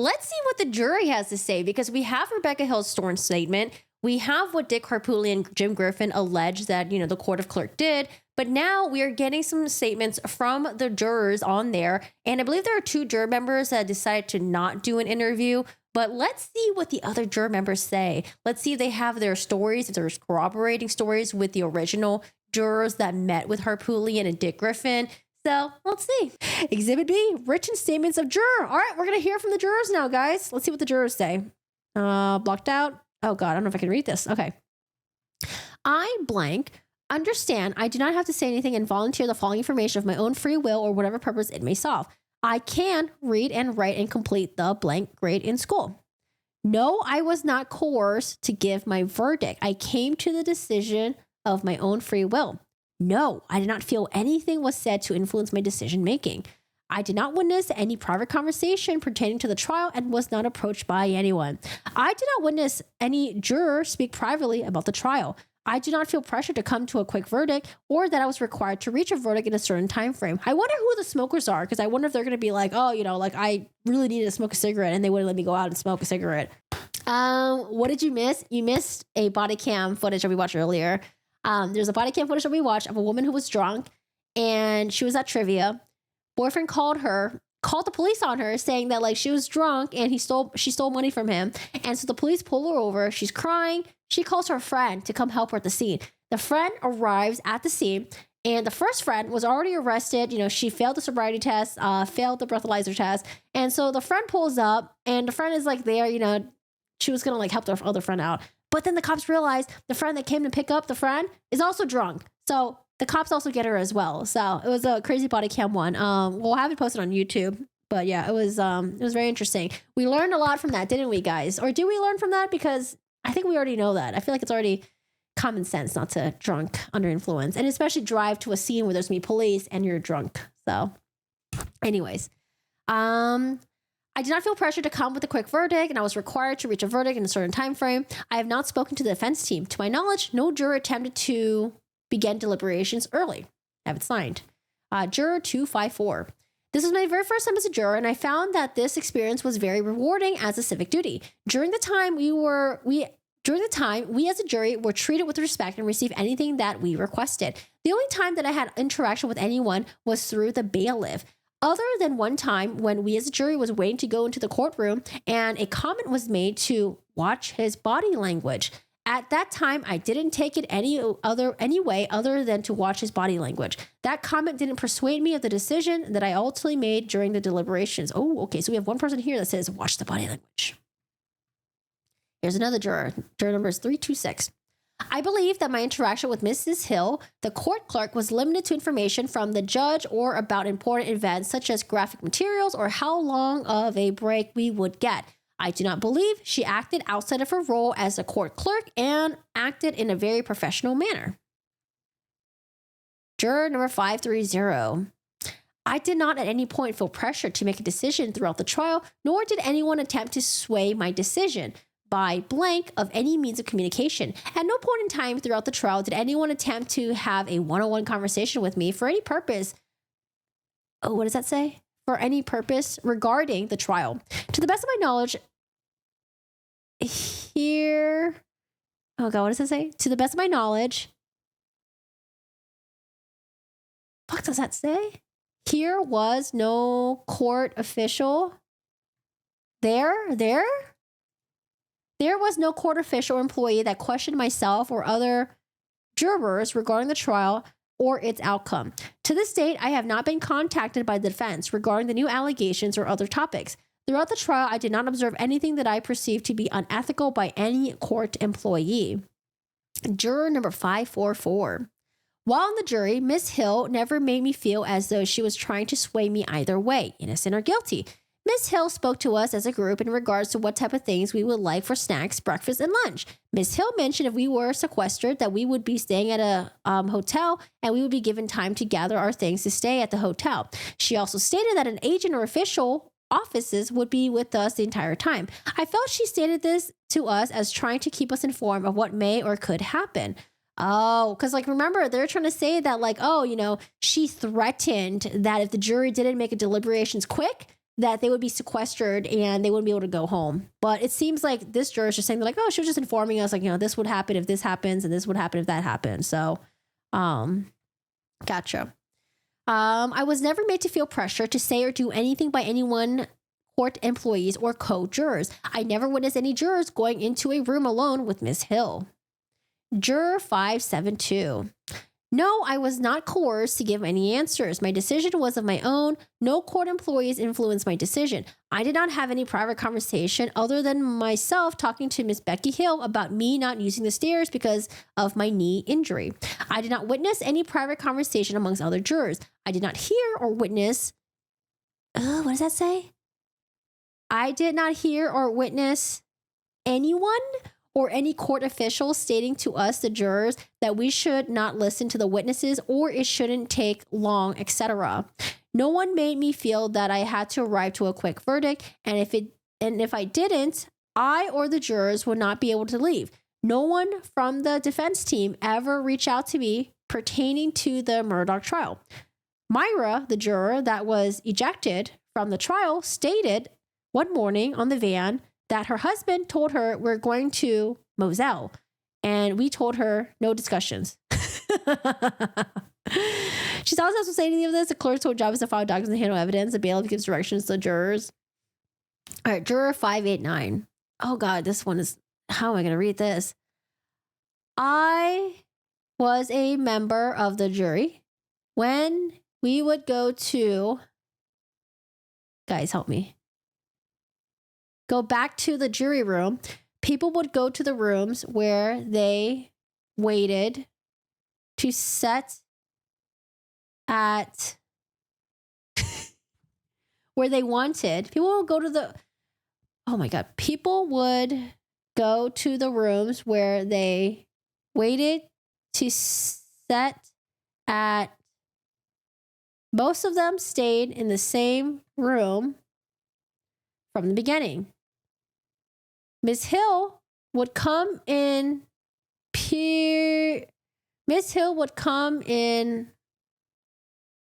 let's see what the jury has to say, because we have Rebecca Hill's sworn statement. We have what Dick Harpootlian and Jim Griffin alleged that, the court of clerk did. But now we are getting some statements from the jurors on there. And I believe there are 2 juror members that decided to not do an interview. But let's see what the other juror members say. Let's see if they have their stories, if there's corroborating stories with the original jurors that met with Harpootlian and Dick Griffin. So let's see. Exhibit B, written statements of juror. All right, we're going to hear from the jurors now, guys. Let's see what the jurors say. Blocked out. Oh, God, I don't know if I can read this. Okay. I blank understand I do not have to say anything and volunteer the following information of my own free will or whatever purpose it may solve. I can read and write and complete the blank grade in school. No, I was not coerced to give my verdict. I came to the decision of my own free will. No, I did not feel anything was said to influence my decision making. I did not witness any private conversation pertaining to the trial and was not approached by anyone. I did not witness any juror speak privately about the trial. I do not feel pressure to come to a quick verdict or that I was required to reach a verdict in a certain time frame. I wonder who the smokers are, because I wonder if they're going to be like, oh, I really needed to smoke a cigarette and they wouldn't let me go out and smoke a cigarette. What did you miss? You missed a body cam footage that we watched earlier. There's a body cam footage that we watched of a woman who was drunk and she was at trivia. Boyfriend called the police on her, saying that she was drunk and she stole money from him. And so the police pull her over. She's crying. She calls her friend to come help her at the scene. The friend arrives at the scene, and the first friend was already arrested. She failed the sobriety test, failed the breathalyzer test. And so the friend pulls up and the friend is there, she was going to help the other friend out. But then the cops realize the friend that came to pick up the friend is also drunk. So the cops also get her as well. So it was a crazy body cam one. We'll have it posted on YouTube. But yeah, it was very interesting. We learned a lot from that, didn't we, guys? Or did we learn from that? Because I think we already know that. I feel like it's already common sense not to drunk under influence, and especially drive to a scene where there's police and you're drunk. So anyways, I did not feel pressure to come with a quick verdict, and I was required to reach a verdict in a certain time frame. I have not spoken to the defense team. To my knowledge, no juror attempted to begin deliberations early. I have it signed. Juror 254. This was my very first time as a juror, and I found that this experience was very rewarding as a civic duty. During the time, we as a jury were treated with respect and received anything that we requested. The only time that I had interaction with anyone was through the bailiff. Other than one time when we as a jury was waiting to go into the courtroom and a comment was made to watch his body language. At that time, I didn't take it any way other than to watch his body language. That comment didn't persuade me of the decision that I ultimately made during the deliberations. Oh, okay. So we have one person here that says, watch the body language. Here's another juror. Juror number is 326. I believe that my interaction with Mrs. Hill, the court clerk, was limited to information from the judge or about important events such as graphic materials or how long of a break we would get. I do not believe she acted outside of her role as a court clerk and acted in a very professional manner. Juror number 530. I did not at any point feel pressure to make a decision throughout the trial, nor did anyone attempt to sway my decision by blank of any means of communication. At no point in time throughout the trial did anyone attempt to have a one-on-one conversation with me for any purpose. Oh, what does that say? For any purpose regarding the trial. To the best of my knowledge, here, oh God, what does it say? To the best of my knowledge, what does that say? Here was no court official. There was no court official or employee that questioned myself or other jurors regarding the trial or its outcome. To this date, I have not been contacted by the defense regarding the new allegations or other topics. Throughout the trial, I did not observe anything that I perceived to be unethical by any court employee. Juror number 544. While on the jury, Miss Hill never made me feel as though she was trying to sway me either way, innocent or guilty. Miss Hill spoke to us as a group in regards to what type of things we would like for snacks, breakfast, and lunch. Miss Hill mentioned if we were sequestered that we would be staying at a hotel and we would be given time to gather our things to stay at the hotel. She also stated that an agent or official offices would be with us the entire time. I felt she stated this to us as trying to keep us informed of what may or could happen. Oh, because remember, they're trying to say that she threatened that if the jury didn't make a deliberations quick, that they would be sequestered and they wouldn't be able to go home. But it seems like this juror is just saying, like, oh, she was just informing us, like, this would happen if this happens, and this would happen if that happens. So, gotcha. I was never made to feel pressure to say or do anything by anyone, court employees or co-jurors. I never witnessed any jurors going into a room alone with Ms. Hill. Juror 572. No, I was not coerced to give any answers. My decision was of my own. No court employees influenced my decision. I did not have any private conversation other than myself talking to Miss Becky Hill about me not using the stairs because of my knee injury. I did not witness any private conversation amongst other jurors. I did not hear or witness... what does that say? I did not hear or witness anyone or any court official stating to us, the jurors, that we should not listen to the witnesses or it shouldn't take long, etc. No one made me feel that I had to arrive to a quick verdict, and if I didn't, I or the jurors would not be able to leave. No one from the defense team ever reached out to me pertaining to the Murdaugh trial. Myra, the juror that was ejected from the trial, stated one morning on the van that her husband told her we're going to Moselle, and we told her no discussions. She tells us to say any of this. The clerk's whole job is to file documents and handle evidence. The bailiff gives directions to the jurors. All right, juror 589. Oh God, this one is, how am I going to read this? I was a member of the jury. When we would go to, guys, help me. Go back to the jury room, people would go to the rooms where they waited to set at where they wanted. People would go to the, oh my God, people would go to the rooms where they waited to set at, most of them stayed in the same room from the beginning. Miss Hill would come in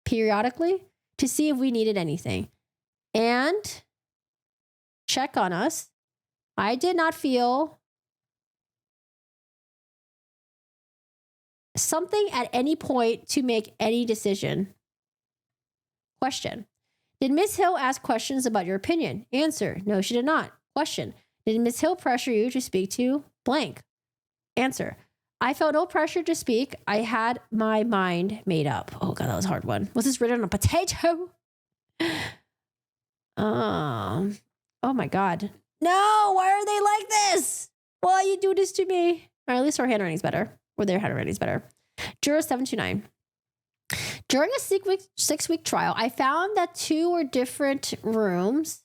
periodically to see if we needed anything and check on us. I did not feel something at any point to make any decision. Question. Did Miss Hill ask questions about your opinion? Answer. No, she did not. Question. Did Miss Hill pressure you to speak to blank? Answer. I felt no pressure to speak. I had my mind made up. Oh God, that was a hard one. Was this written on a potato? Oh my God. No, why are they like this? Why you do this to me? Or at least our handwriting's better. Or their handwriting's better. Juror 729. During a 6-week trial, I found that 2 were different rooms.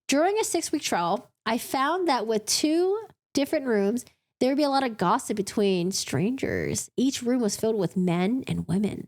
During a 6-week trial, I found that with 2 different rooms, there would be a lot of gossip between strangers. Each room was filled with men and women.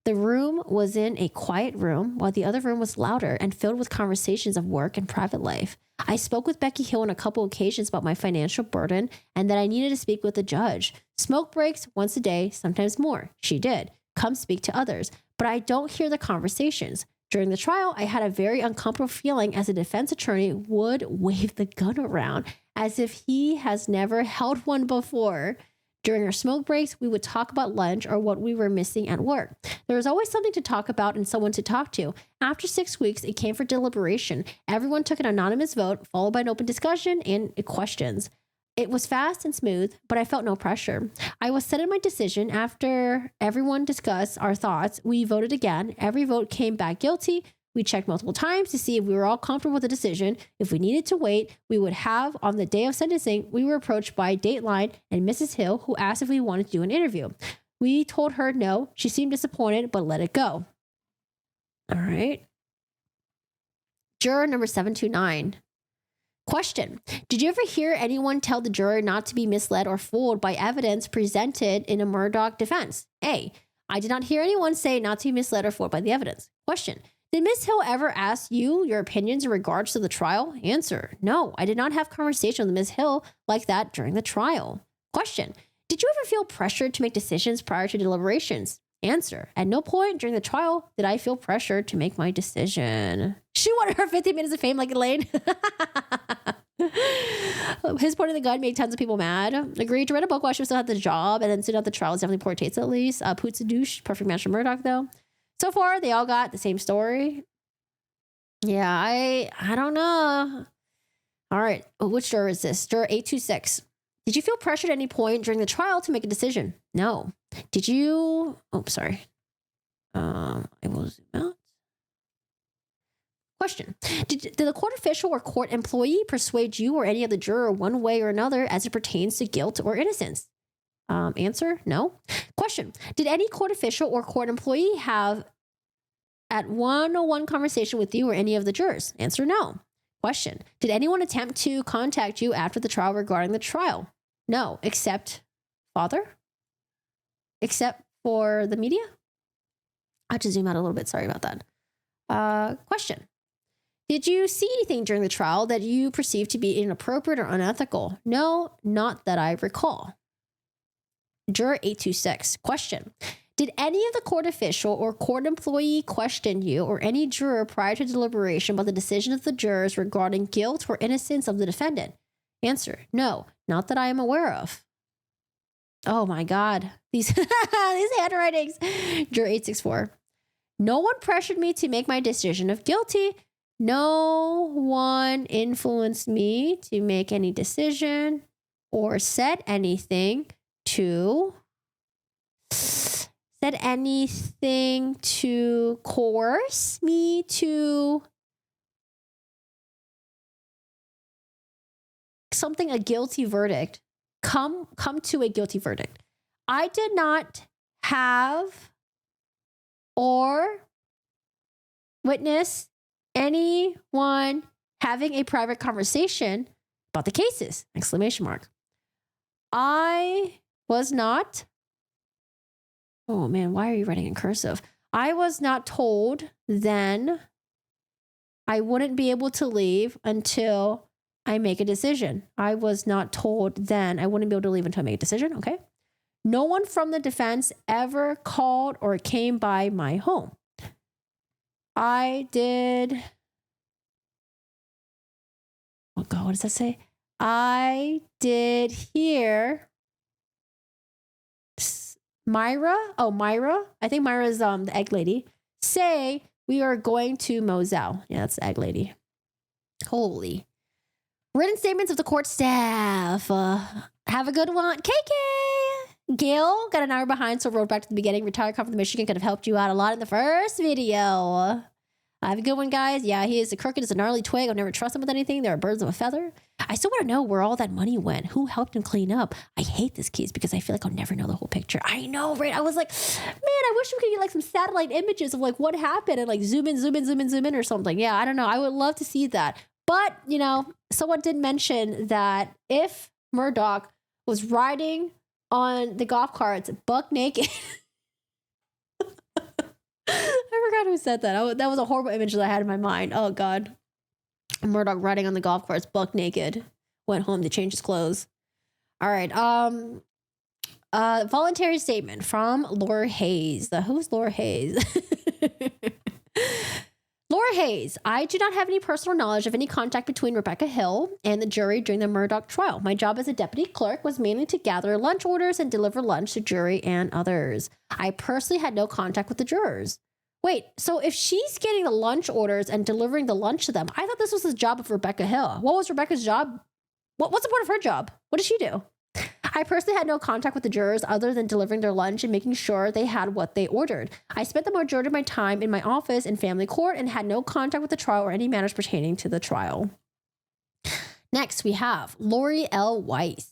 The room was in a quiet room, while the other room was louder and filled with conversations of work and private life. I spoke with Becky Hill on a couple occasions about my financial burden and that I needed to speak with the judge. Smoke breaks once a day, sometimes more. She did. Come speak to others, but I don't hear the conversations. During the trial, I had a very uncomfortable feeling as a defense attorney would wave the gun around as if he has never held one before. During our smoke breaks, we would talk about lunch or what we were missing at work. There was always something to talk about and someone to talk to. After 6 weeks, it came for deliberation. Everyone took an anonymous vote, followed by an open discussion and questions. It was fast and smooth, but I felt no pressure. I was set in my decision. After everyone discussed our thoughts, we voted again. Every vote came back guilty. We checked multiple times to see if we were all comfortable with the decision. If we needed to wait, we would have. On the day of sentencing, we were approached by Dateline and Mrs. Hill, who asked if we wanted to do an interview. We told her no. She seemed disappointed, but let it go. All right. Juror number 729. Question. Did you ever hear anyone tell the juror not to be misled or fooled by evidence presented in a Murdaugh defense? A. I did not hear anyone say not to be misled or fooled by the evidence. Question. Did Ms. Hill ever ask you your opinions in regards to the trial? Answer. No, I did not have conversation with Ms. Hill like that during the trial. Question. Did you ever feel pressured to make decisions prior to deliberations? Answer. At no point during the trial did I feel pressured to make my decision. She wanted her 15 minutes of fame like Elaine. His point of the gun made tons of people mad. Agreed to read a book while she still had the job, and then soon after the trial, definitely poor taste at least. Poot's a douche, perfect match for Murdaugh though. So far, they all got the same story. Yeah, I don't know. All right, which juror is this? Juror 826. Did you feel pressured at any point during the trial to make a decision? No. Did you? Oh, sorry. I will zoom out. Question. Did the court official or court employee persuade you or any other juror one way or another as it pertains to guilt or innocence? Answer, no. Question. Did any court official or court employee have at one-on-one conversation with you or any of the jurors? Answer, no. Question. Did anyone attempt to contact you after the trial regarding the trial? No, except father? Except for the media? I have to zoom out a little bit. Sorry about that. Question. Did you see anything during the trial that you perceived to be inappropriate or unethical? No, not that I recall. Juror 826. Question. Did any of the court official or court employee question you or any juror prior to deliberation about the decision of the jurors regarding guilt or innocence of the defendant? Answer. No, not that I am aware of. Oh my God. These handwritings. Juror 864. No one pressured me to make my decision of guilty. No one influenced me to make any decision or said anything to coerce me to a guilty verdict. Come to a guilty verdict. I did not have or witness anyone having a private conversation about the cases. ! I was not. Oh man, why are you writing in cursive? I was not told then I wouldn't be able to leave until I make a decision. I was not told then I wouldn't be able to leave until I make a decision. Okay. No one from the defense ever called or came by my home. I did. Oh God, what does that say? I did hear Myra. I think Myra is the egg lady. Say we are going to Moselle. Yeah, that's the egg lady. Holy. Written statements of the court staff. Have a good one. KK. Gail got an hour behind, so rolled back to the beginning. Retired come from Michigan could have helped you out a lot in the first video. Have a good one, guys. Yeah, he is crooked as a gnarly twig. I've never trust him with anything. There are birds of a feather. I still want to know where all that money went. Who helped him clean up? I hate this case because I feel like I'll never know the whole picture. I know, right? I was like, man, I wish we could get like some satellite images of like what happened and like zoom in or something. Yeah, I don't know. I would love to see that. But, you know, someone did mention that if Murdaugh was riding on the golf carts buck naked. I forgot who said that. That was a horrible image that I had in my mind. Oh, God. Murdaugh riding on the golf carts buck naked. Went home to change his clothes. All right. Voluntary statement from Laura Hayes. Who's Laura Hayes? Laura Hayes, I do not have any personal knowledge of any contact between Rebecca Hill and the jury during the Murdaugh trial. My job as a deputy clerk was mainly to gather lunch orders and deliver lunch to jury and others. I personally had no contact with the jurors. Wait, so if she's getting the lunch orders and delivering the lunch to them, I thought this was the job of Rebecca Hill. What was Rebecca's job? What's the point of her job? What does she do? I personally had no contact with the jurors other than delivering their lunch and making sure they had what they ordered. I spent the majority of my time in my office in family court and had no contact with the trial or any matters pertaining to the trial. Next, we have Lori L. Weiss.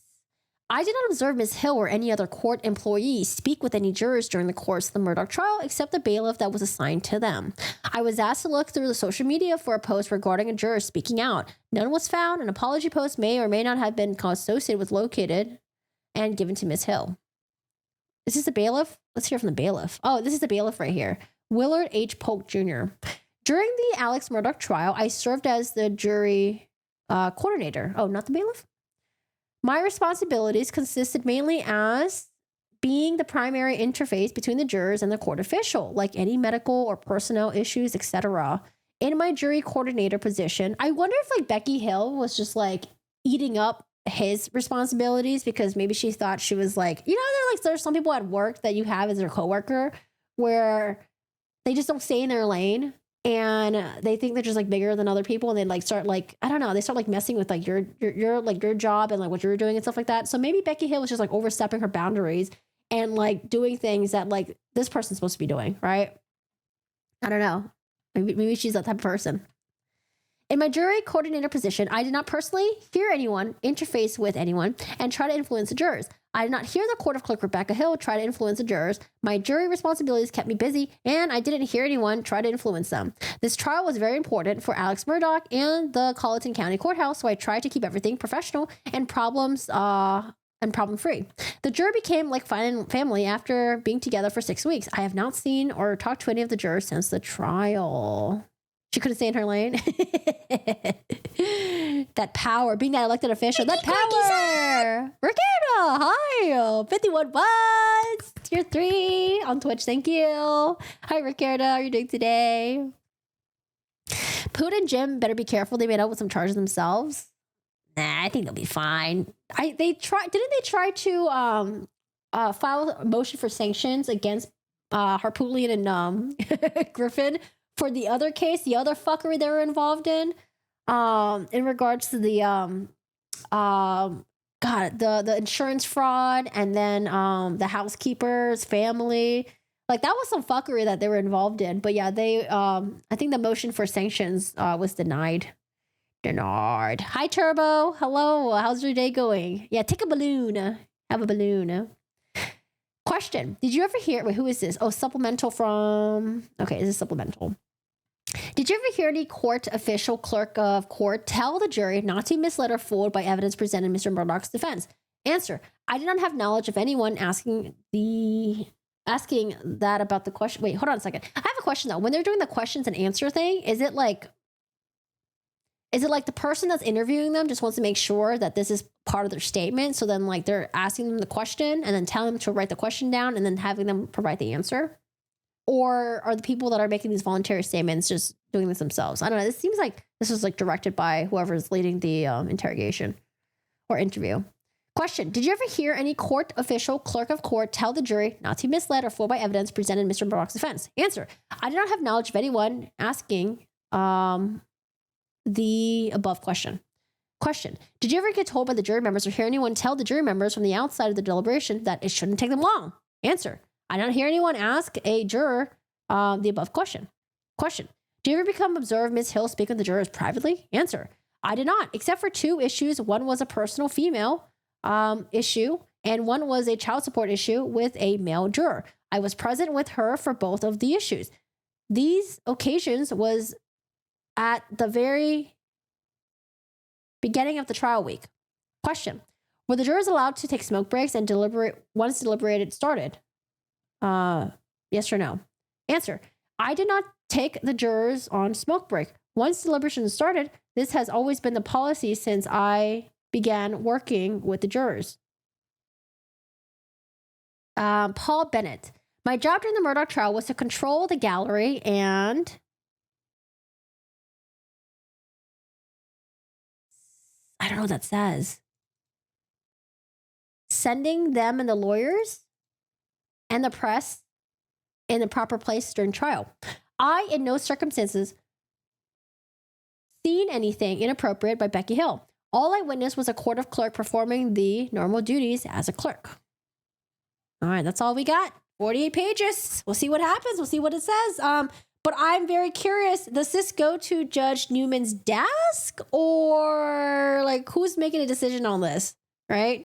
I did not observe Ms. Hill or any other court employee speak with any jurors during the course of the Murdaugh trial except the bailiff that was assigned to them. I was asked to look through the social media for a post regarding a juror speaking out. None was found. An apology post may or may not have been associated with located and given to Ms. Hill. Is this the bailiff? Let's hear from the bailiff. Oh, this is the bailiff right here. Willard H. Polk Jr. During the Alex Murdaugh trial, I served as the jury coordinator. Oh, not the bailiff? My responsibilities consisted mainly as being the primary interface between the jurors and the court official, like any medical or personnel issues, etc. In my jury coordinator position, I wonder if like Becky Hill was just like eating up his responsibilities because maybe she thought she was like, there's some people at work that you have as their coworker where they just don't stay in their lane and they think they're just like bigger than other people and they like start like, I don't know, they start like messing with like your like your job and like what you're doing and stuff like that. So maybe Becky Hill was just like overstepping her boundaries and like doing things that like this person's supposed to be doing, right? I don't know. Maybe she's that type of person. In my jury coordinator position, I did not personally hear anyone, interface with anyone, and try to influence the jurors. I did not hear the court of clerk Rebecca Hill try to influence the jurors. My jury responsibilities kept me busy, and I didn't hear anyone try to influence them. This trial was very important for Alex Murdaugh and the Colleton County Courthouse, so I tried to keep everything professional and problem-free. The jury became like family after being together for 6 weeks. I have not seen or talked to any of the jurors since the trial. She couldn't stay in her lane. That power, being that elected official, that power. Ricardo, hi. 51 months. Tier 3 on Twitch. Thank you. Hi, Ricardo. How are you doing today? Poot and Jim better be careful. They made out with some charges themselves. Nah, I think they'll be fine. Didn't they try to file a motion for sanctions against Harpootlian and Griffin for the other case, the other fuckery they were involved in regards to the the insurance fraud and then the housekeeper's family. Like that was some fuckery that they were involved in. But yeah, they I think the motion for sanctions was denied. Hi Turbo. Hello. How's your day going? Yeah, take a balloon. Have a balloon. Question. Did you ever hear who is this? Oh, supplemental from okay, is this supplemental? Did you ever hear any court official, clerk of court, tell the jury not to be misled or fooled by evidence presented in Mr. Murdaugh's defense? Answer. I did not have knowledge of anyone asking that about the question. Wait, hold on a second. I have a question though. When they're doing the questions and answer thing, is it like the person that's interviewing them just wants to make sure that this is part of their statement? So then like they're asking them the question and then telling them to write the question down and then having them provide the answer? Or are the people that are making these voluntary statements just doing this themselves? I don't know. This seems like this was like directed by whoever's leading the interrogation or interview. Question. Did you ever hear any court official, clerk of court, tell the jury not to be misled or fooled by evidence presented in Mr. Murdaugh's defense? Answer. I do not have knowledge of anyone asking the above question. Question. Did you ever get told by the jury members or hear anyone tell the jury members from the outside of the deliberation that it shouldn't take them long? Answer. I don't hear anyone ask a juror the above question. Question. Do you ever become observed Ms. Hill speak with the jurors privately? Answer. I did not, except for 2 issues. One was a personal female issue, and one was a child support issue with a male juror. I was present with her for both of the issues. These occasions was at the very beginning of the trial week. Question. Were the jurors allowed to take smoke breaks and deliberate once deliberated started? Yes or no? Answer. I did not take the jurors on smoke break. Once deliberation started, this has always been the policy since I began working with the jurors. Paul Bennett. My job during the Murdaugh trial was to control the gallery and I don't know what that says. Sending them and the lawyers and the press in the proper place during trial. I, in no circumstances, seen anything inappropriate by Becky Hill. All I witnessed was a court of clerk performing the normal duties as a clerk. All right, that's all we got. 48 pages. We'll see what happens. We'll see what it says. But I'm very curious. Does this go to Judge Newman's desk or like who's making a decision on this? Right?